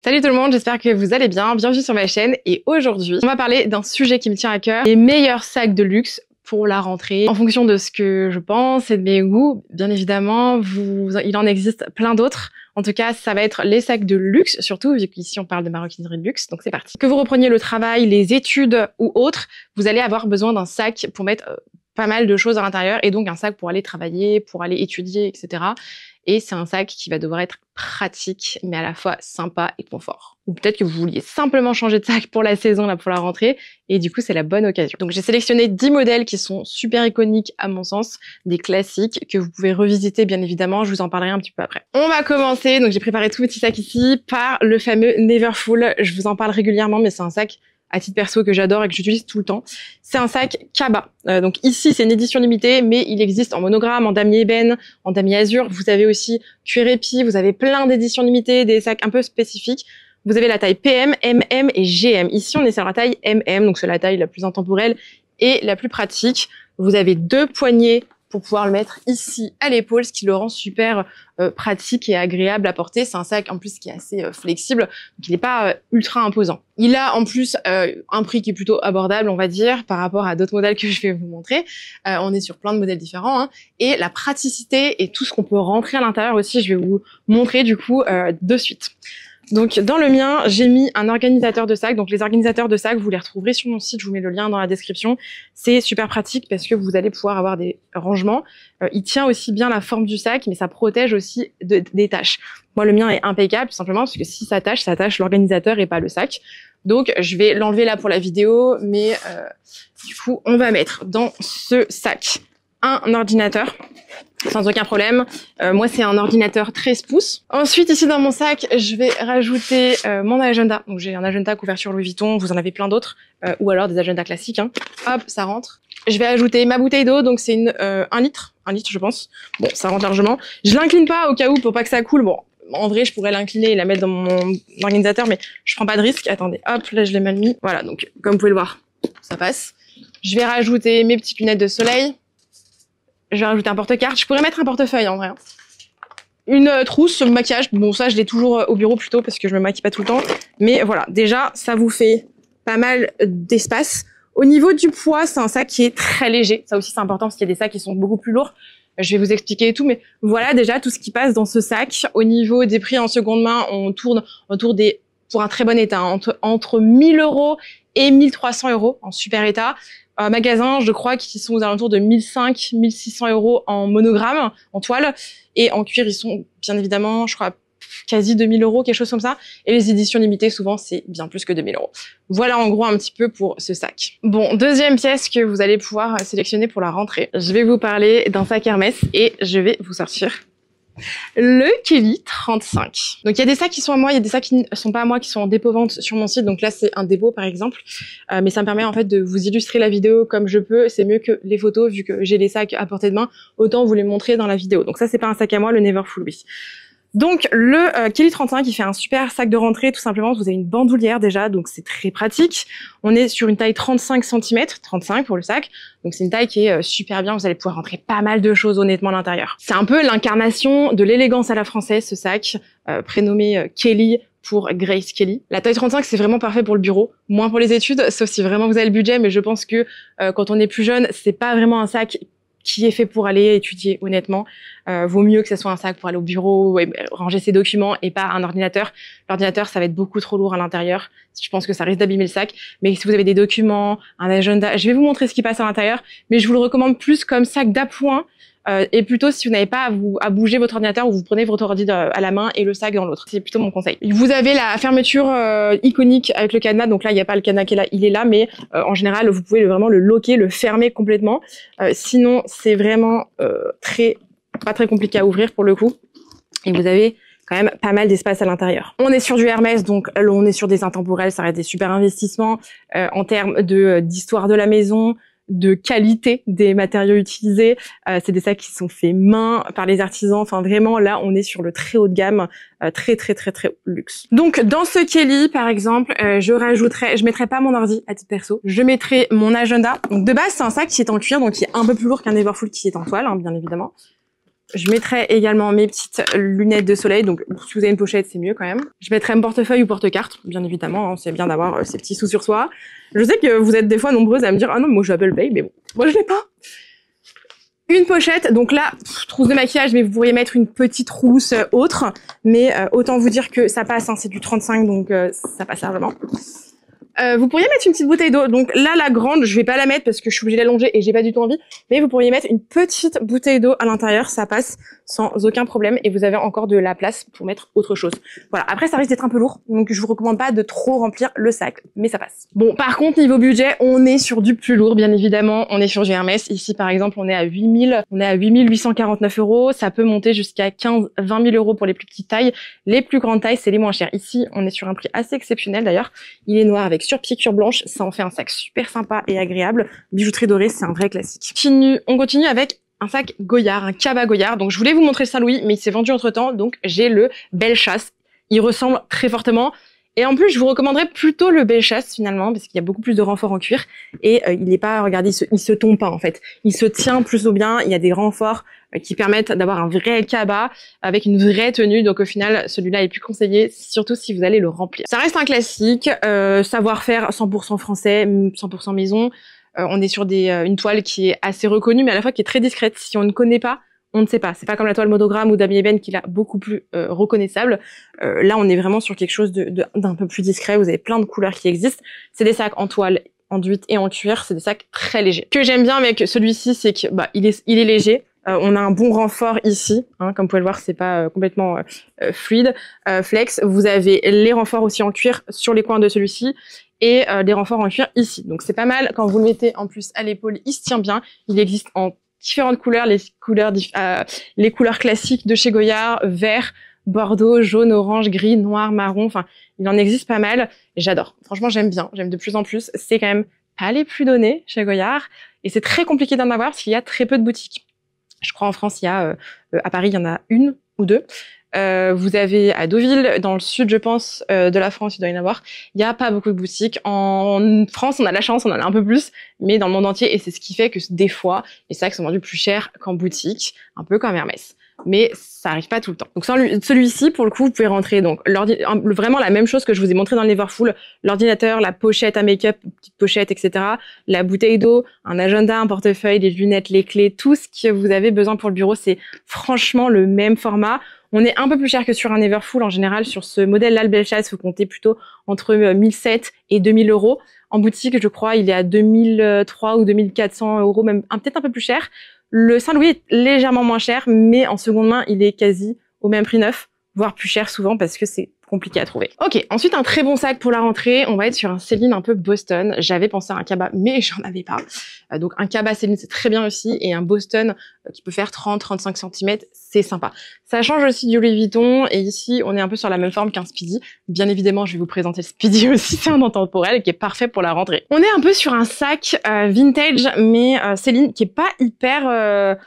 Salut tout le monde, j'espère que vous allez bien, bienvenue sur ma chaîne et aujourd'hui on va parler d'un sujet qui me tient à cœur, les meilleurs sacs de luxe pour la rentrée. En fonction de ce que je pense et de mes goûts, bien évidemment, il en existe plein d'autres. En tout cas, ça va être les sacs de luxe, surtout vu qu'ici on parle de maroquinerie de luxe, donc c'est parti. Que vous repreniez le travail, les études ou autres, vous allez avoir besoin d'un sac pour mettre pas mal de choses à l'intérieur et donc un sac pour aller travailler, pour aller étudier, etc. Et c'est un sac qui va devoir être pratique, mais à la fois sympa et confort. Ou peut-être que vous vouliez simplement changer de sac pour la saison, là, pour la rentrée, et du coup, c'est la bonne occasion. Donc, j'ai sélectionné 10 modèles qui sont super iconiques, à mon sens, des classiques que vous pouvez revisiter, bien évidemment. Je vous en parlerai un petit peu après. On va commencer, donc j'ai préparé tout petit sac ici, par le fameux Neverfull. Je vous en parle régulièrement, mais c'est un sac à titre perso que j'adore et que j'utilise tout le temps. C'est un sac Kaba. Donc ici, c'est une édition limitée, mais il existe en monogramme, en damier ébène, en damier azur. Vous avez aussi cuir épi, vous avez plein d'éditions limitées, des sacs un peu spécifiques. Vous avez la taille PM, MM et GM. Ici, on est sur la taille MM, donc c'est la taille la plus intemporelle et la plus pratique. Vous avez 2 poignées pour pouvoir le mettre ici à l'épaule, ce qui le rend super pratique et agréable à porter. C'est un sac en plus qui est assez flexible, donc il n'est pas ultra imposant. Il a en plus un prix qui est plutôt abordable, on va dire, par rapport à d'autres modèles que je vais vous montrer. On est sur plein de modèles différents, hein. Et la praticité et tout ce qu'on peut rentrer à l'intérieur aussi, je vais vous montrer du coup de suite. Donc dans le mien, j'ai mis un organisateur de sac. Donc les organisateurs de sac, vous les retrouverez sur mon site, je vous mets le lien dans la description. C'est super pratique parce que vous allez pouvoir avoir des rangements. Il tient aussi bien la forme du sac, mais ça protège aussi des taches. Moi, le mien est impeccable, tout simplement, parce que si ça tâche l'organisateur et pas le sac. Donc je vais l'enlever là pour la vidéo, mais du coup, on va mettre dans ce sac un ordinateur. Sans aucun problème. Moi, c'est un ordinateur 13 pouces. Ensuite, ici dans mon sac, je vais rajouter mon agenda. Donc, j'ai un agenda couverture Louis Vuitton. Vous en avez plein d'autres. Ou alors des agendas classiques. Hein. Hop, ça rentre. Je vais ajouter ma bouteille d'eau. Donc, c'est une 1 litre. 1 litre, je pense. Bon, ça rentre largement. Je l'incline pas au cas où pour pas que ça coule. Bon, en vrai, je pourrais l'incliner et la mettre dans mon organisateur, mais je prends pas de risque. Attendez, hop, là, je l'ai mal mis. Voilà, donc, comme vous pouvez le voir, ça passe. Je vais rajouter mes petites lunettes de soleil. Je vais rajouter un porte-carte. Je pourrais mettre un portefeuille en vrai. Une trousse maquillage. Bon, ça, je l'ai toujours au bureau plutôt parce que je me maquille pas tout le temps. Mais voilà, déjà, ça vous fait pas mal d'espace. Au niveau du poids, c'est un sac qui est très léger. Ça aussi, c'est important parce qu'il y a des sacs qui sont beaucoup plus lourds. Je vais vous expliquer et tout. Mais voilà déjà tout ce qui passe dans ce sac. Au niveau des prix en seconde main, on tourne autour des... Pour un très bon état, hein, entre 1000 € et 1300 € en super état. Magasin, je crois qu'ils sont aux alentours de 1500, 1600 € en monogramme, en toile. Et en cuir, ils sont bien évidemment, je crois, quasi 2000 €, quelque chose comme ça. Et les éditions limitées, souvent, c'est bien plus que 2000 €. Voilà en gros un petit peu pour ce sac. Bon, deuxième pièce que vous allez pouvoir sélectionner pour la rentrée. Je vais vous parler d'un sac Hermès et je vais vous sortir le Kelly 35. Donc il y a des sacs qui sont à moi, il y a des sacs qui ne sont pas à moi, qui sont en dépôt-vente sur mon site. Donc là c'est un dépôt par exemple, mais ça me permet en fait de vous illustrer la vidéo comme je peux. C'est mieux que les photos vu que j'ai les sacs à portée de main, autant vous les montrer dans la vidéo. Donc ça c'est pas un sac à moi, le Neverfull, oui. Donc le Kelly 35 il fait un super sac de rentrée tout simplement. Vous avez une bandoulière déjà, donc c'est très pratique. On est sur une taille 35 cm, 35 pour le sac. Donc c'est une taille qui est super bien, vous allez pouvoir rentrer pas mal de choses honnêtement à l'intérieur. C'est un peu l'incarnation de l'élégance à la française ce sac, prénommé Kelly pour Grace Kelly. La taille 35 c'est vraiment parfait pour le bureau, moins pour les études, sauf si vraiment vous avez le budget, mais je pense que quand on est plus jeune, c'est pas vraiment un sac qui est fait pour aller étudier, honnêtement. Vaut mieux que ce soit un sac pour aller au bureau, ranger ses documents et pas un ordinateur. L'ordinateur, ça va être beaucoup trop lourd à l'intérieur. Je pense que ça risque d'abîmer le sac. Mais si vous avez des documents, un agenda, je vais vous montrer ce qui passe à l'intérieur, mais je vous le recommande plus comme sac d'appoint. Et plutôt si vous n'avez pas à bouger votre ordinateur ou vous prenez votre ordi à la main et le sac dans l'autre. C'est plutôt mon conseil. Vous avez la fermeture iconique avec le cadenas. Donc là, il n'y a pas le cadenas qui est là, il est là. Mais en général, vous pouvez vraiment le locker, le fermer complètement. Sinon, c'est vraiment pas très compliqué à ouvrir pour le coup. Et vous avez quand même pas mal d'espace à l'intérieur. On est sur du Hermès, donc on est sur des intemporels. Ça reste des super investissements en termes d'histoire de la maison, de qualité des matériaux utilisés. C'est des sacs qui sont faits main par les artisans. Enfin vraiment là on est sur le très haut de gamme, très luxe. Donc dans ce Kelly par exemple, je mettrai pas mon ordi à titre perso, je mettrai mon agenda. Donc de base c'est un sac qui est en cuir, donc qui est un peu plus lourd qu'un Neverfull qui est en toile, hein, bien évidemment. Je mettrai également mes petites lunettes de soleil, donc si vous avez une pochette, c'est mieux quand même. Je mettrai mon portefeuille ou porte-carte, bien évidemment, hein, c'est bien d'avoir ces petits sous sur soi. Je sais que vous êtes des fois nombreuses à me dire « Ah non, moi je Apple Pay », mais bon, moi je l'ai pas. Une pochette, donc là, trousse de maquillage, mais vous pourriez mettre une petite trousse autre, mais autant vous dire que ça passe, hein, c'est du 35, donc ça passe largement. Vous pourriez mettre une petite bouteille d'eau. Donc là, la grande, je vais pas la mettre parce que je suis obligée d'allonger et j'ai pas du tout envie. Mais vous pourriez mettre une petite bouteille d'eau à l'intérieur. Ça passe sans aucun problème et vous avez encore de la place pour mettre autre chose. Voilà. Après, ça risque d'être un peu lourd. Donc je vous recommande pas de trop remplir le sac, mais ça passe. Bon, par contre, niveau budget, on est sur du plus lourd, bien évidemment. On est sur du Hermès. Ici, par exemple, on est à 8 849 €. Ça peut monter jusqu'à 15 20 000 € pour les plus petites tailles. Les plus grandes tailles, c'est les moins chères. Ici, on est sur un prix assez exceptionnel d'ailleurs. Il est noir avec sur-piqûre blanche, ça en fait un sac super sympa et agréable. Bijouterie dorée, c'est un vrai classique. On continue avec un sac Goyard, un cabas Goyard. Donc je voulais vous montrer le Saint-Louis, mais il s'est vendu entre temps, donc j'ai le Bellechasse. Il ressemble très fortement. Et en plus, je vous recommanderais plutôt le Bellechasse finalement, parce qu'il y a beaucoup plus de renforts en cuir. Et il n'est pas, regardez, il se tombe pas en fait. Il se tient plutôt bien, il y a des renforts qui permettent d'avoir un vrai cabas avec une vraie tenue. Donc au final, celui-là est plus conseillé, surtout si vous allez le remplir. Ça reste un classique, savoir-faire 100% français, 100% maison. On est sur une toile qui est assez reconnue, mais à la fois qui est très discrète. Si on ne connaît pas, on ne sait pas. C'est pas comme la toile Monogramme ou d'Ami Eben qui est là beaucoup plus reconnaissable. Là, on est vraiment sur quelque chose d'un peu plus discret. Vous avez plein de couleurs qui existent. C'est des sacs en toile, enduite et en cuir. C'est des sacs très légers. Ce que j'aime bien avec celui-ci, c'est que il est léger. On a un bon renfort ici, hein, comme vous pouvez le voir, c'est pas complètement fluide, flex. Vous avez les renforts aussi en cuir sur les coins de celui-ci et des renforts en cuir ici. Donc c'est pas mal. Quand vous le mettez en plus à l'épaule, il se tient bien. Il existe en différentes couleurs, les couleurs classiques de chez Goyard, vert, bordeaux, jaune, orange, gris, noir, marron. Enfin, il en existe pas mal. Et j'adore. Franchement, j'aime bien. J'aime de plus en plus. C'est quand même pas les plus donnés chez Goyard et c'est très compliqué d'en avoir parce qu'il y a très peu de boutiques. Je crois en France, il y a à Paris, il y en a une ou deux. Vous avez à Deauville, dans le sud, je pense, de la France, il doit y en avoir. Il n'y a pas beaucoup de boutiques. En France, on a la chance, on en a un peu plus, mais dans le monde entier, et c'est ce qui fait que des fois, les sacs sont vendus plus cher qu'en boutique, un peu comme Hermès. Mais ça arrive pas tout le temps. Donc celui-ci, pour le coup, vous pouvez rentrer donc vraiment la même chose que je vous ai montré dans le Neverfull, l'ordinateur, la pochette à make-up, petite pochette, etc., la bouteille d'eau, un agenda, un portefeuille, les lunettes, les clés, tout ce que vous avez besoin pour le bureau, c'est franchement le même format. On est un peu plus cher que sur un Neverfull en général. Sur ce modèle-là, le Bellechasse, vous comptez plutôt entre 1007 et 2000 €. En boutique, je crois, il est à 2003 ou 2400 €, même peut-être un peu plus cher. Le Saint-Louis est légèrement moins cher, mais en seconde main, il est quasi au même prix neuf, voire plus cher souvent parce que c'est compliqué à trouver. Ok, ensuite un très bon sac pour la rentrée, on va être sur un Céline un peu Boston. J'avais pensé à un cabas, mais j'en avais pas. Donc un cabas Céline, c'est très bien aussi, et un Boston qui peut faire 30-35 cm, c'est sympa. Ça change aussi du Louis Vuitton, et ici on est un peu sur la même forme qu'un Speedy. Bien évidemment, je vais vous présenter le Speedy aussi, c'est un intemporel qui est parfait pour la rentrée. On est un peu sur un sac vintage, mais Céline qui est pas hyper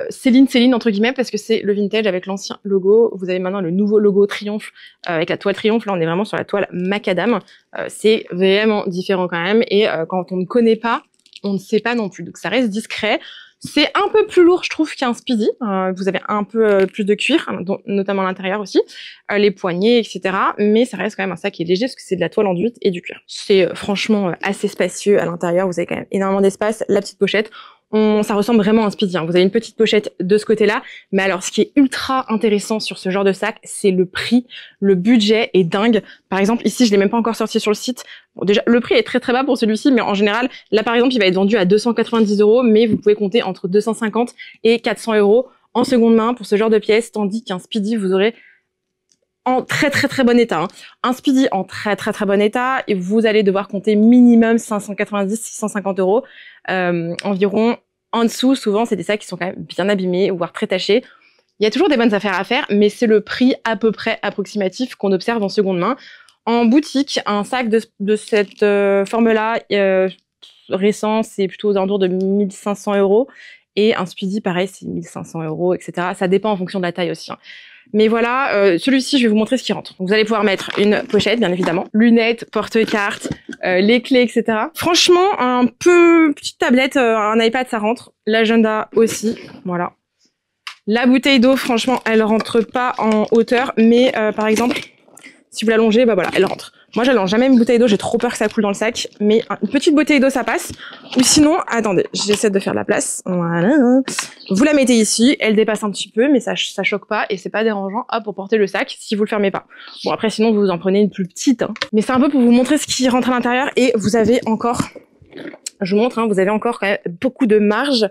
Céline entre guillemets, parce que c'est le vintage avec l'ancien logo. Vous avez maintenant le nouveau logo Triomphe avec la toile Triomphe. Là, on est vraiment sur la toile macadam. C'est vraiment différent quand même. Et quand on ne connaît pas, on ne sait pas non plus. Donc ça reste discret. C'est un peu plus lourd, je trouve, qu'un Speedy. Vous avez un peu plus de cuir, notamment à l'intérieur aussi, les poignets, etc. Mais ça reste quand même un sac qui est léger parce que c'est de la toile enduite et du cuir. C'est franchement assez spacieux à l'intérieur. Vous avez quand même énormément d'espace. La petite pochette. Ça ressemble vraiment à un Speedy. Vous avez une petite pochette de ce côté-là. Mais alors, ce qui est ultra intéressant sur ce genre de sac, c'est le prix. Le budget est dingue. Par exemple, ici, je l'ai même pas encore sorti sur le site. Bon, déjà, le prix est très très bas pour celui-ci, mais en général, là, par exemple, il va être vendu à 290 €, mais vous pouvez compter entre 250 et 400 € en seconde main pour ce genre de pièces, tandis qu'un Speedy, vous aurez en très très très bon état. Un Speedy en très très très bon état, et vous allez devoir compter minimum 590-650 € environ. En dessous, souvent, c'est des sacs qui sont quand même bien abîmés, voire très tachés. Il y a toujours des bonnes affaires à faire, mais c'est le prix à peu près approximatif qu'on observe en seconde main. En boutique, un sac de cette forme-là, récent, c'est plutôt aux alentours de 1500 €. Et un Speedy, pareil, c'est 1500 €, etc. Ça dépend en fonction de la taille aussi. Mais voilà, celui-ci, je vais vous montrer ce qui rentre. Donc, vous allez pouvoir mettre une pochette, bien évidemment, lunettes, porte-cartes, les clés, etc. Franchement, petite tablette, un iPad, ça rentre. L'agenda aussi, voilà. La bouteille d'eau, franchement, elle rentre pas en hauteur, mais par exemple, si vous l'allongez, bah voilà, elle rentre. Moi, j'allonge jamais une bouteille d'eau, j'ai trop peur que ça coule dans le sac, mais une petite bouteille d'eau, ça passe. Ou sinon, attendez, j'essaie de faire la place. Voilà. Vous la mettez ici, elle dépasse un petit peu, mais ça choque pas et c'est pas dérangeant, hop, pour porter le sac si vous le fermez pas. Bon, après, sinon, vous en prenez une plus petite, hein. Mais c'est un peu pour vous montrer ce qui rentre à l'intérieur et vous avez encore, je vous montre, hein, vous avez encore quand même beaucoup de marge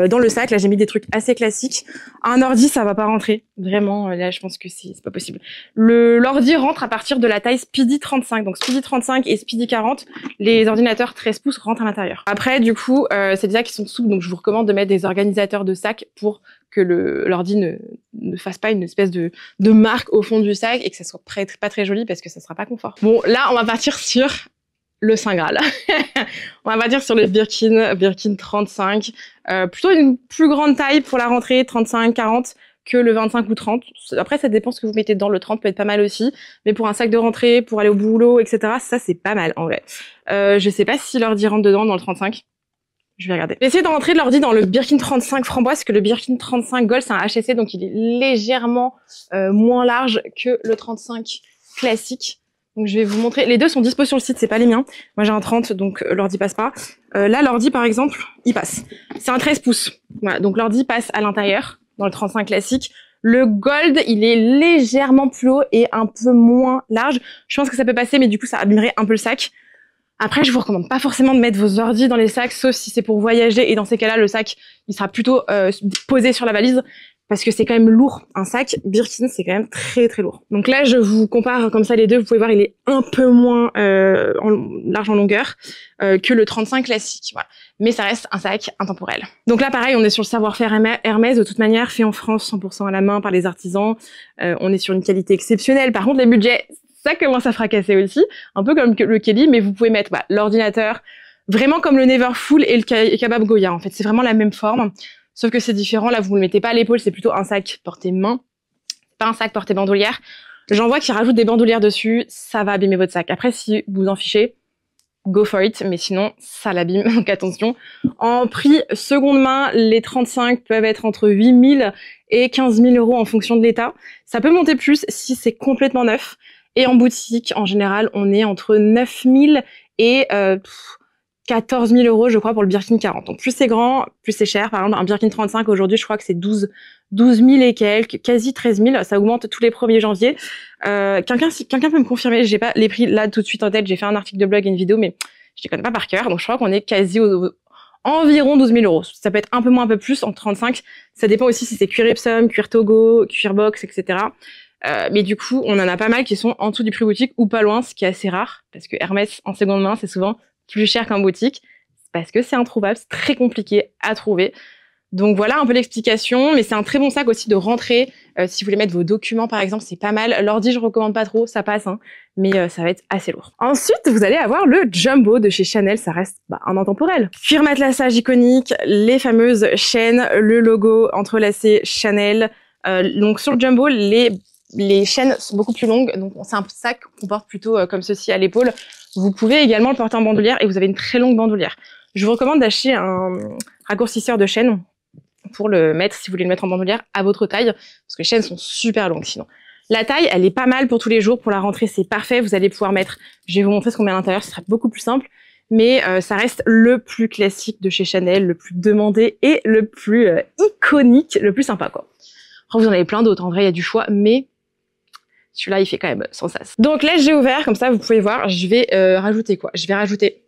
dans le sac. Là, j'ai mis des trucs assez classiques. Un ordi, ça va pas rentrer. Vraiment, là, je pense que c'est pas possible. L'ordi rentre à partir de la taille Speedy 35. Donc, Speedy 35 et Speedy 40, les ordinateurs 13 pouces rentrent à l'intérieur. Après, du coup, c'est des sacs qui sont souples. Donc, je vous recommande de mettre des organisateurs de sac pour que l'ordi ne fasse pas une espèce de marque au fond du sac et que ça soit pas très joli parce que ça sera pas confort. Bon, là, on va partir sur le Saint Graal. On va partir sur le Birkin 35. Plutôt une plus grande taille pour la rentrée, 35-40, que le 25 ou 30. Après, ça dépend ce que vous mettez dedans. Le 30 peut être pas mal aussi. Mais pour un sac de rentrée, pour aller au boulot, etc., ça, c'est pas mal, en vrai. Je sais pas si l'ordi rentre dedans dans le 35. Je vais regarder. Essayez de rentrer de l'ordi dans le Birkin 35 framboise, parce que le Birkin 35 Gold, c'est un HSC, donc il est légèrement moins large que le 35 classique. Donc je vais vous montrer. Les deux sont dispo sur le site, c'est pas les miens. Moi j'ai un 30, donc l'ordi passe pas. Là, l'ordi, par exemple, il passe. C'est un 13 pouces. Voilà, donc l'ordi passe à l'intérieur, dans le 35 classique. Le Gold, il est légèrement plus haut et un peu moins large. Je pense que ça peut passer, mais du coup, ça abîmerait un peu le sac. Après, je vous recommande pas forcément de mettre vos ordis dans les sacs, sauf si c'est pour voyager. Et dans ces cas-là, le sac, il sera plutôt posé sur la valise. Parce que c'est quand même lourd. Un sac Birkin, c'est quand même très très lourd. Donc là, je vous compare comme ça les deux. Vous pouvez voir, il est un peu moins large en longueur que le 35 classique. Voilà. Mais ça reste un sac intemporel. Donc là, pareil, on est sur le savoir-faire Hermès, de toute manière, fait en France 100% à la main par les artisans. On est sur une qualité exceptionnelle. Par contre, les budgets, ça commence à fracasser aussi. Un peu comme le Kelly, mais vous pouvez mettre l'ordinateur, vraiment comme le Neverfull et le Kebab Goya. En fait, c'est vraiment la même forme. Sauf que c'est différent, là vous ne le mettez pas à l'épaule, c'est plutôt un sac porté-main, pas un sac porté-bandoulière. J'en vois qui rajoutent des bandoulières dessus, ça va abîmer votre sac. Après, si vous en fichez, go for it, mais sinon, ça l'abîme, donc attention. En prix seconde main, les 35 peuvent être entre 8 000 et 15 000 euros en fonction de l'état. Ça peut monter plus si c'est complètement neuf. Et en boutique, en général, on est entre 9 000 et 14 000 euros, je crois, pour le Birkin 40. Donc, plus c'est grand, plus c'est cher. Par exemple, un Birkin 35, aujourd'hui, je crois que c'est 12 000 et quelques, quasi 13 000. Ça augmente tous les 1er janvier. Quelqu'un peut me confirmer, j'ai pas les prix là tout de suite en tête. J'ai fait un article de blog et une vidéo, mais je les connais pas par cœur. Donc, je crois qu'on est quasi environ 12 000 euros. Ça peut être un peu moins, un peu plus, en 35. Ça dépend aussi si c'est cuir Epsom, cuir Togo, cuir box, etc. Mais du coup, on en a pas mal qui sont en dessous du prix boutique ou pas loin, ce qui est assez rare. Parce que Hermès, en seconde main, c'est souvent plus cher qu'en boutique, parce que c'est introuvable, c'est très compliqué à trouver. Donc voilà un peu l'explication, mais c'est un très bon sac aussi de rentrée. Si vous voulez mettre vos documents par exemple, c'est pas mal. L'ordi, je recommande pas trop, ça passe, hein, mais ça va être assez lourd. Ensuite, vous allez avoir le Jumbo de chez Chanel, ça reste un intemporel. Cuir matelassage iconique, les fameuses chaînes, le logo entrelacé Chanel. Donc sur le Jumbo, les chaînes sont beaucoup plus longues, donc c'est un sac qu'on porte plutôt comme ceci à l'épaule. Vous pouvez également le porter en bandoulière et vous avez une très longue bandoulière. Je vous recommande d'acheter un raccourcisseur de chaîne pour le mettre, si vous voulez le mettre en bandoulière, à votre taille, parce que les chaînes sont super longues sinon. La taille, elle est pas mal pour tous les jours, pour la rentrée c'est parfait, vous allez pouvoir mettre, je vais vous montrer ce qu'on met à l'intérieur, ce sera beaucoup plus simple, mais ça reste le plus classique de chez Chanel, le plus demandé et le plus iconique, le plus sympa quoi. Après, vous en avez plein d'autres, en vrai il y a du choix, mais celui-là, il fait quand même sans sas. Donc là, j'ai ouvert, comme ça, vous pouvez voir. Je vais rajouter quoi? Je vais rajouter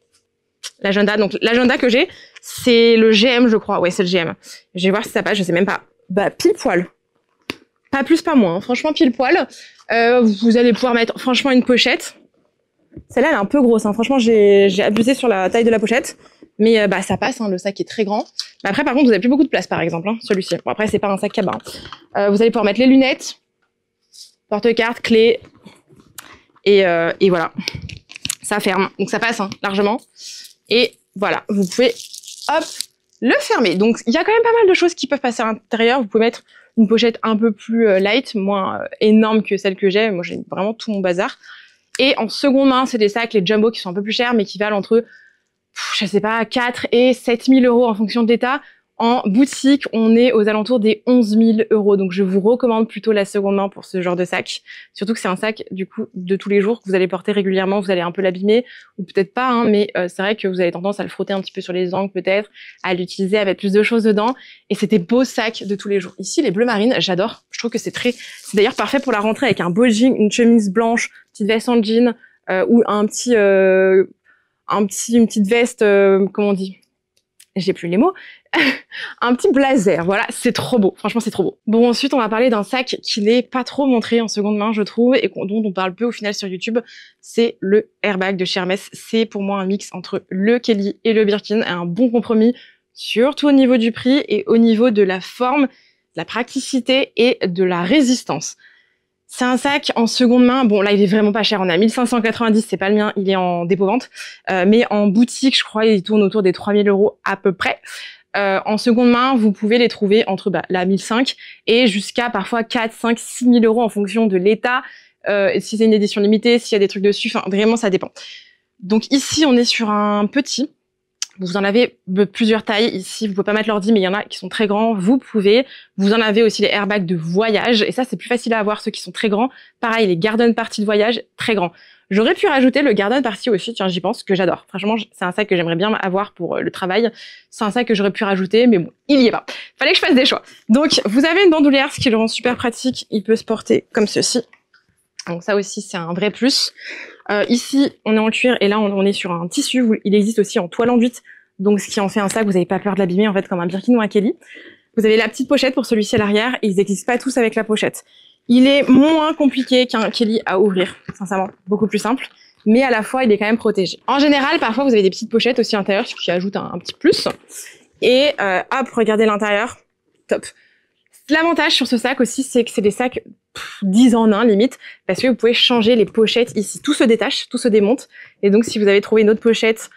l'agenda. Donc l'agenda que j'ai, c'est le GM, je crois. Ouais, c'est le GM. Je vais voir si ça passe, je sais même pas. Bah, pile poil. Pas plus, pas moins. Hein. Franchement, pile poil. Vous allez pouvoir mettre, franchement, une pochette. Celle-là, elle est un peu grosse. Hein. Franchement, j'ai abusé sur la taille de la pochette. Mais bah, ça passe, hein. Le sac est très grand. Mais après, par contre, vous avez plus beaucoup de place, par exemple, hein, celui-ci. Bon, après, c'est pas un sac cabas. Hein. Vous allez pouvoir mettre les lunettes. Porte-carte, clé, et voilà, ça ferme, donc ça passe hein, largement, et voilà, vous pouvez, hop, le fermer. Donc il y a quand même pas mal de choses qui peuvent passer à l'intérieur. Vous pouvez mettre une pochette un peu plus light, moins énorme que celle que j'ai. Moi j'ai vraiment tout mon bazar. Et en seconde main, c'est des sacs, les Jumbo, qui sont un peu plus chers, mais qui valent entre, je sais pas, 4 et 7 000 euros en fonction de l'état. En boutique, on est aux alentours des 11 000 €. Donc, je vous recommande plutôt la seconde main pour ce genre de sac. Surtout que c'est un sac, du coup, de tous les jours que vous allez porter régulièrement. Vous allez un peu l'abîmer, ou peut-être pas, hein, mais c'est vrai que vous avez tendance à le frotter un petit peu sur les angles, peut-être, à l'utiliser, à mettre plus de choses dedans. Et c'est des beaux sacs de tous les jours. Ici, les bleus marines, j'adore. Je trouve que c'est d'ailleurs parfait pour la rentrée avec un beau jean, une chemise blanche, petite veste en jean, ou une petite veste, comment on dit? J'ai plus les mots. Un petit blazer, voilà, c'est trop beau, franchement c'est trop beau. Bon, ensuite on va parler d'un sac qui n'est pas trop montré en seconde main, je trouve, et dont on parle peu au final sur YouTube, c'est le Airbag de chez Hermès. C'est pour moi un mix entre le Kelly et le Birkin, un bon compromis, surtout au niveau du prix et au niveau de la forme, de la praticité et de la résistance. C'est un sac en seconde main, bon là il est vraiment pas cher, on est à 1590, c'est pas le mien, il est en dépôt-vente, mais en boutique je crois il tourne autour des 3000 € à peu près. En seconde main, vous pouvez les trouver entre la 1005 et jusqu'à parfois 4, 5, 6 000 € en fonction de l'état, si c'est une édition limitée, s'il y a des trucs dessus, enfin vraiment ça dépend. Donc ici on est sur un petit, vous en avez plusieurs tailles, ici vous pouvez pas mettre l'ordi mais il y en a qui sont très grands, vous en avez aussi les airbags de voyage et ça c'est plus facile à avoir, ceux qui sont très grands, pareil les garden party de voyage, très grands. J'aurais pu rajouter le garden party aussi, tiens j'y pense, que j'adore. Franchement, c'est un sac que j'aimerais bien avoir pour le travail. C'est un sac que j'aurais pu rajouter, mais bon, il y est pas. Fallait que je fasse des choix. Donc, vous avez une bandoulière, ce qui le rend super pratique. Il peut se porter comme ceci. Donc ça aussi, c'est un vrai plus. Ici, on est en cuir et là, on est sur un tissu. Il existe aussi en toile enduite. Donc, ce qui en fait un sac, vous n'avez pas peur de l'abîmer, en fait, comme un Birkin ou un Kelly. Vous avez la petite pochette pour celui-ci à l'arrière et ils n'existent pas tous avec la pochette. Il est moins compliqué qu'un Kelly à ouvrir, sincèrement, beaucoup plus simple, mais à la fois il est quand même protégé. En général, parfois vous avez des petites pochettes aussi à l'intérieur, ce qui ajoute un petit plus. Et hop, regardez l'intérieur, top. L'avantage sur ce sac aussi, c'est que c'est des sacs 10 en 1 limite, parce que vous pouvez changer les pochettes ici. Tout se détache, tout se démonte, et donc si vous avez trouvé une autre pochette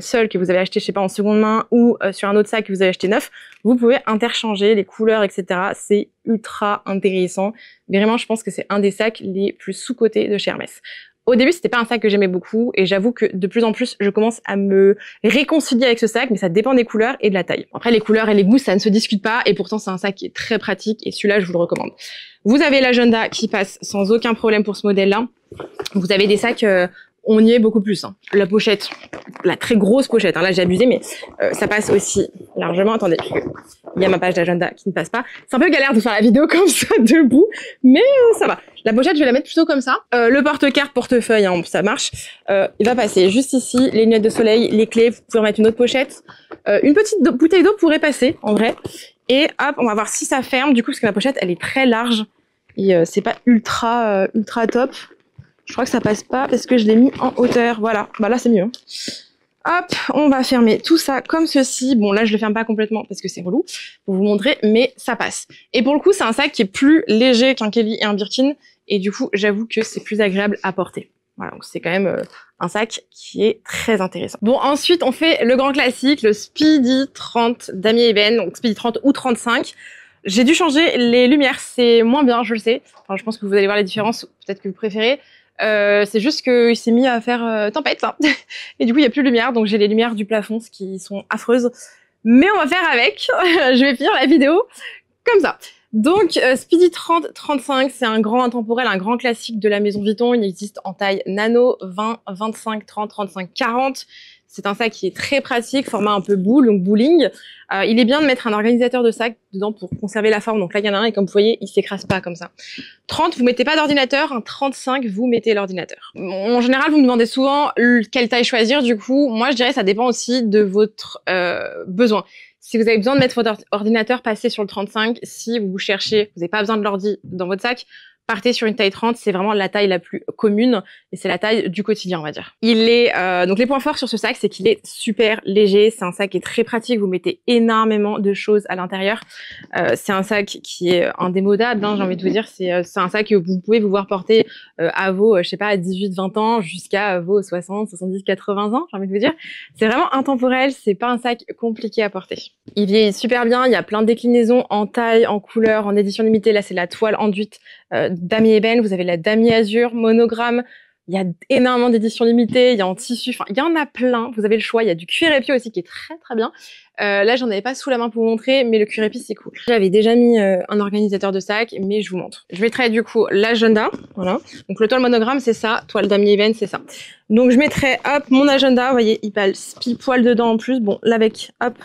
seule que vous avez acheté, je sais pas, en seconde main ou sur un autre sac que vous avez acheté neuf, vous pouvez interchanger les couleurs, etc. C'est ultra intéressant. Mais vraiment, je pense que c'est un des sacs les plus sous-cotés de chez Hermès. Au début, c'était pas un sac que j'aimais beaucoup et j'avoue que de plus en plus, je commence à me réconcilier avec ce sac, mais ça dépend des couleurs et de la taille. Après, les couleurs et les goûts, ça ne se discute pas et pourtant, c'est un sac qui est très pratique et celui-là, je vous le recommande. Vous avez l'agenda qui passe sans aucun problème pour ce modèle-là. Vous avez des sacs... on y est beaucoup plus. Hein. La pochette, la très grosse pochette, hein, là j'ai abusé, mais ça passe aussi largement. Attendez, il y a ma page d'agenda qui ne passe pas. C'est un peu galère de faire la vidéo comme ça debout, mais ça va. La pochette, je vais la mettre plutôt comme ça. Le porte-carte, portefeuille, hein, ça marche. Il va passer juste ici, les lunettes de soleil, les clés, vous pouvez remettre une autre pochette. Une petite bouteille d'eau pourrait passer, en vrai. Et hop, on va voir si ça ferme, du coup, parce que la pochette, elle est très large. Et c'est pas ultra top. Je crois que ça passe pas parce que je l'ai mis en hauteur. Voilà, bah là c'est mieux. Hein. Hop, on va fermer tout ça comme ceci. Bon là je le ferme pas complètement parce que c'est relou pour vous montrer, mais ça passe. Et pour le coup c'est un sac qui est plus léger qu'un Kelly et un Birkin. Et du coup j'avoue que c'est plus agréable à porter. Voilà, donc c'est quand même un sac qui est très intéressant. Bon ensuite on fait le grand classique, le Speedy 30 d'Amy Eben. Donc Speedy 30 ou 35. J'ai dû changer les lumières, c'est moins bien, je le sais. Enfin, je pense que vous allez voir les différences, peut-être que vous préférez. C'est juste qu'il s'est mis à faire tempête hein. Et du coup il n'y a plus de lumière, donc j'ai les lumières du plafond, ce qui sont affreuses, mais on va faire avec. Je vais finir la vidéo comme ça. Donc Speedy 30-35, c'est un grand intemporel, un grand classique de la maison Vuitton. Il existe en taille nano, 20, 25, 30, 35, 40. C'est un sac qui est très pratique, format un peu boule, donc bowling. Il est bien de mettre un organisateur de sac dedans pour conserver la forme. Donc là, il y en a un et comme vous voyez, il s'écrase pas comme ça. 30, vous mettez pas d'ordinateur. Un 35, vous mettez l'ordinateur. En général, vous me demandez souvent quelle taille choisir. Du coup, moi, je dirais ça dépend aussi de votre besoin. Si vous avez besoin de mettre votre ordinateur, passez sur le 35. Si vous cherchez, vous n'avez pas besoin de l'ordi dans votre sac, partez sur une taille 30, c'est vraiment la taille la plus commune et c'est la taille du quotidien, on va dire. Il est donc les points forts sur ce sac, c'est qu'il est super léger, c'est un sac qui est très pratique, vous mettez énormément de choses à l'intérieur. C'est un sac qui est indémodable, hein, j'ai envie de vous dire, c'est un sac que vous pouvez vous voir porter à vos je sais pas 18-20 ans jusqu'à vos 60, 70, 80 ans, j'ai envie de vous dire. C'est vraiment intemporel, c'est pas un sac compliqué à porter. Il vieillit super bien, il y a plein de déclinaisons en taille, en couleur, en édition limitée. Là, c'est la toile enduite d'Amy Eben. Vous avez la damier azur, monogramme, Il y a énormément d'éditions limitées, il y a en tissu, enfin, il y en a plein. Vous avez le choix. Il y a du cuir épi aussi qui est très très bien. Là, j'en avais pas sous la main pour vous montrer, mais le cuir épi, c'est cool. J'avais déjà mis un organisateur de sac, mais je vous montre. Je mettrai du coup l'agenda, voilà. Donc le toile monogramme, c'est ça. Toile damier ébène, c'est ça. Donc je mettrai, hop, mon agenda. Vous voyez, il passe pile poil dedans en plus. Bon, là avec, hop,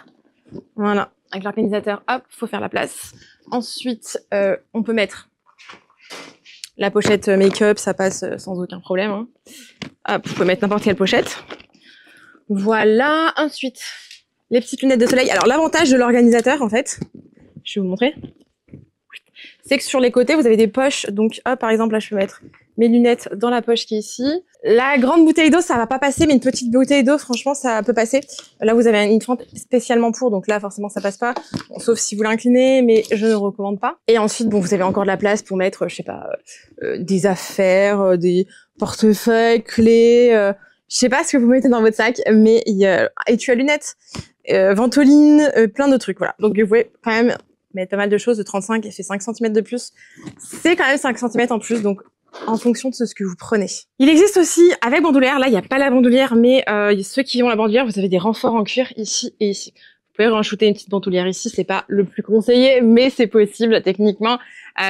voilà. Avec l'organisateur, hop, faut faire la place. Ensuite, on peut mettre la pochette make-up, ça passe sans aucun problème. Hein. Hop, vous pouvez mettre n'importe quelle pochette. Voilà. Ensuite, les petites lunettes de soleil. Alors, l'avantage de l'organisateur, en fait, je vais vous montrer, c'est que sur les côtés, vous avez des poches. Donc, hop, par exemple, là, je peux mettre mes lunettes dans la poche qui est ici. La grande bouteille d'eau, ça va pas passer, mais une petite bouteille d'eau, franchement, ça peut passer. Là, vous avez une fente spécialement pour, donc là, forcément, ça passe pas. Bon, sauf si vous l'inclinez, mais je ne recommande pas. Et ensuite, bon, vous avez encore de la place pour mettre, je sais pas, des affaires, des portefeuilles, clés, je sais pas ce que vous mettez dans votre sac, mais il y a étui à lunettes, ventoline, plein de trucs, voilà. Donc, vous pouvez quand même mettre pas mal de choses. De 35, et fait 5 cm de plus. C'est quand même 5 cm en plus, donc en fonction de ce que vous prenez. Il existe aussi avec bandoulière, là il n'y a pas la bandoulière, mais ceux qui ont la bandoulière, vous avez des renforts en cuir ici et ici. Vous pouvez rajouter une petite bandoulière ici, c'est pas le plus conseillé, mais c'est possible techniquement.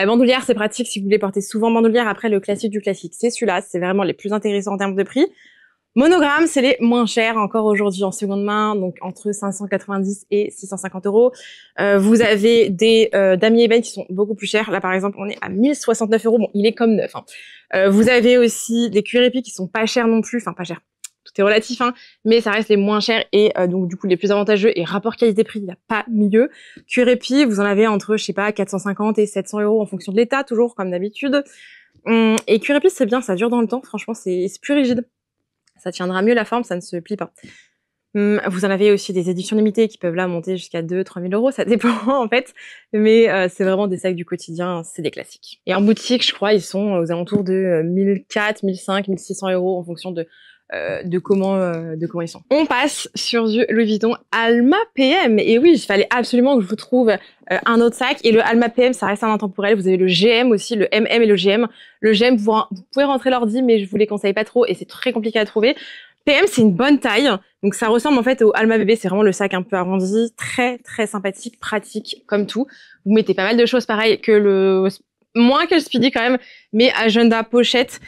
Bandoulière, c'est pratique si vous voulez porter souvent bandoulière. Après, le classique du classique, c'est celui-là, c'est vraiment les plus intéressants en termes de prix. Monogramme, c'est les moins chers encore aujourd'hui en seconde main, donc entre 590 et 650 €. Vous avez des damier ébène qui sont beaucoup plus chers. Là, par exemple, on est à 1069 €. Bon, il est comme neuf. Hein. Vous avez aussi des cuir épi qui sont pas chers non plus. Enfin, pas chers. Tout est relatif, hein, mais ça reste les moins chers et donc du coup les plus avantageux. Et rapport qualité-prix, il n'y a pas mieux. Cuir épi, vous en avez entre, je sais pas, 450 et 700 € en fonction de l'état, toujours comme d'habitude. Et cuir épi, c'est bien, ça dure dans le temps. Franchement, c'est plus rigide. Ça tiendra mieux la forme, ça ne se plie pas. Vous en avez aussi des éditions limitées qui peuvent là monter jusqu'à 2-3 000 €, ça dépend en fait. Mais c'est vraiment des sacs du quotidien, c'est des classiques. Et en boutique, je crois, ils sont aux alentours de 1400, 1500, 1600 € en fonction de comment ils sont. On passe sur du Louis Vuitton Alma PM. Et oui, il fallait absolument que je vous trouve un autre sac. Et le Alma PM, ça reste un intemporel. Vous avez le GM aussi, le MM et le GM. Le GM, vous pouvez rentrer l'ordi, mais je vous les conseille pas trop et c'est très compliqué à trouver. PM, c'est une bonne taille. Donc ça ressemble en fait au Alma Bébé. C'est vraiment le sac un peu arrondi, très très sympathique, pratique comme tout. Vous mettez pas mal de choses pareil que moins que le Speedy quand même, mais agenda, pochette.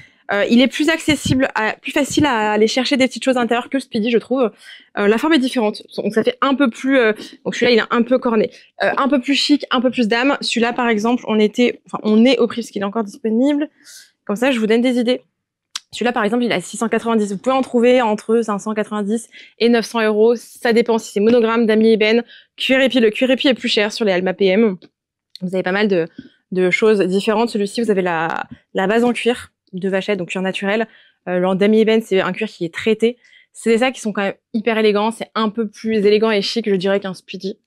Il est plus accessible, plus facile à aller chercher des petites choses à l'intérieur que le Speedy, je trouve. La forme est différente, donc ça fait un peu plus. Donc celui-là, il est un peu corné, un peu plus chic, un peu plus dame. Celui-là, par exemple, on est au prix parce qu'il est encore disponible. Comme ça, je vous donne des idées. Celui-là, par exemple, il est à 690. Vous pouvez en trouver entre 590 et 900 €. Ça dépend si c'est monogramme, damier ébène, cuir épi. Le cuir épi est plus cher sur les Alma PM. Vous avez pas mal de choses différentes. Celui-ci, vous avez la base en cuir de vachette, donc cuir naturel. Le damier ébène, c'est un cuir qui est traité. C'est des sacs qui sont quand même hyper élégants. C'est un peu plus élégant et chic, je dirais, qu'un Speedy.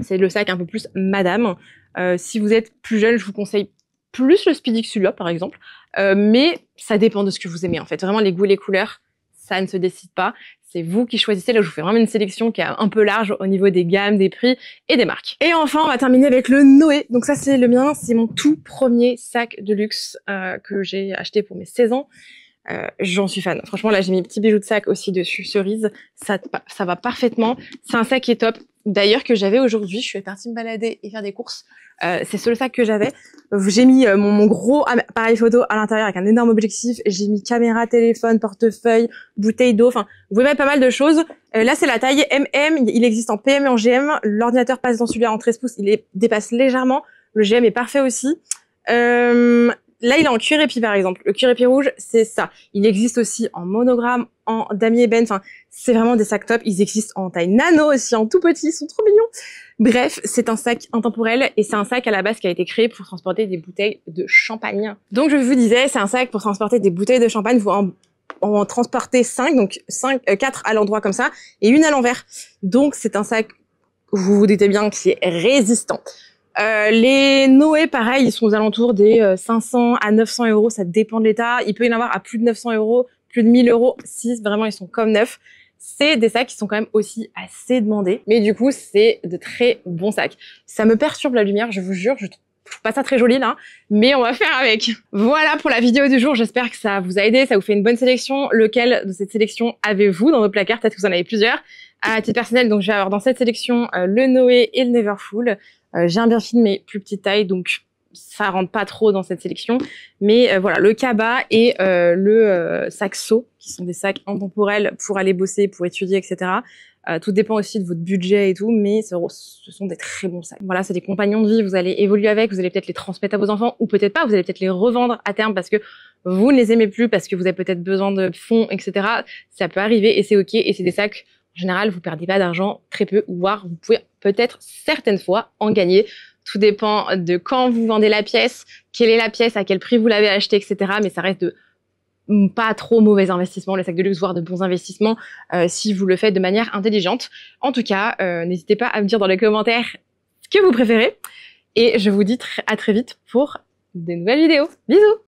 C'est le sac un peu plus madame. Si vous êtes plus jeune, je vous conseille plus le Speedy que celui-là, par exemple. Mais ça dépend de ce que vous aimez, en fait. Vraiment, les goûts et les couleurs, ça ne se décide pas. C'est vous qui choisissez. Là, je vous fais vraiment une sélection qui est un peu large au niveau des gammes, des prix et des marques. Et enfin, on va terminer avec le Noé. Donc ça, c'est le mien. C'est mon tout premier sac de luxe que j'ai acheté pour mes 16 ans. J'en suis fan. Franchement, là, j'ai mes petits bijoux de sac aussi dessus, cerise. Ça va parfaitement. C'est un sac qui est top. D'ailleurs, que j'avais aujourd'hui. Je suis partie me balader et faire des courses. C'est le sac que j'avais. J'ai mis mon gros appareil photo à l'intérieur avec un énorme objectif. J'ai mis caméra, téléphone, portefeuille, bouteille d'eau. Enfin, vous pouvez mettre pas mal de choses. Là, c'est la taille MM. Il existe en PM et en GM. L'ordinateur passe dans celui-là en 13 pouces. Dépasse légèrement. Le GM est parfait aussi. Là, il est en cuir épi, par exemple. Le cuir épi rouge, c'est ça. Il existe aussi en monogramme, en damier ébène. Enfin, c'est vraiment des sacs top. Ils existent en taille nano aussi, en tout petit. Ils sont trop mignons. Bref, c'est un sac intemporel et c'est un sac à la base qui a été créé pour transporter des bouteilles de champagne. Donc, je vous disais, c'est un sac pour transporter des bouteilles de champagne. Vous en transportez 5, donc 4 à l'endroit comme ça et une à l'envers. Donc, c'est un sac, vous vous doutez bien, qui est résistant. Les Noé, pareil, ils sont aux alentours des 500 à 900 €, ça dépend de l'état. Il peut y en avoir à plus de 900 €, plus de 1000 € si vraiment ils sont comme neufs. C'est des sacs qui sont quand même aussi assez demandés, mais du coup, c'est de très bons sacs. Ça me perturbe la lumière, je vous jure, pas ça très joli là, mais on va faire avec. Voilà pour la vidéo du jour, j'espère que ça vous a aidé, ça vous fait une bonne sélection. Lequel de cette sélection avez-vous dans vos placards? Peut-être que vous en avez plusieurs. À titre personnel, donc je vais avoir dans cette sélection le Noé et le Neverfull. J'ai un bien film mais plus petite taille, donc ça rentre pas trop dans cette sélection. Mais voilà, le Kaba et le Saxo, qui sont des sacs intemporels pour aller bosser, pour étudier, etc. Tout dépend aussi de votre budget et tout, mais ce sont des très bons sacs. Voilà, c'est des compagnons de vie, vous allez évoluer avec, vous allez peut-être les transmettre à vos enfants, ou peut-être pas, vous allez peut-être les revendre à terme parce que vous ne les aimez plus, parce que vous avez peut-être besoin de fonds, etc. Ça peut arriver et c'est ok, et c'est des sacs, en général, vous perdez pas d'argent, très peu, voire vous pouvez peut-être certaines fois en gagner. Tout dépend de quand vous vendez la pièce, quelle est la pièce, à quel prix vous l'avez achetée, etc. Mais ça reste de pas trop mauvais investissements, les sacs de luxe, voire de bons investissements si vous le faites de manière intelligente. En tout cas, n'hésitez pas à me dire dans les commentaires ce que vous préférez. Et je vous dis à très vite pour de nouvelles vidéos. Bisous!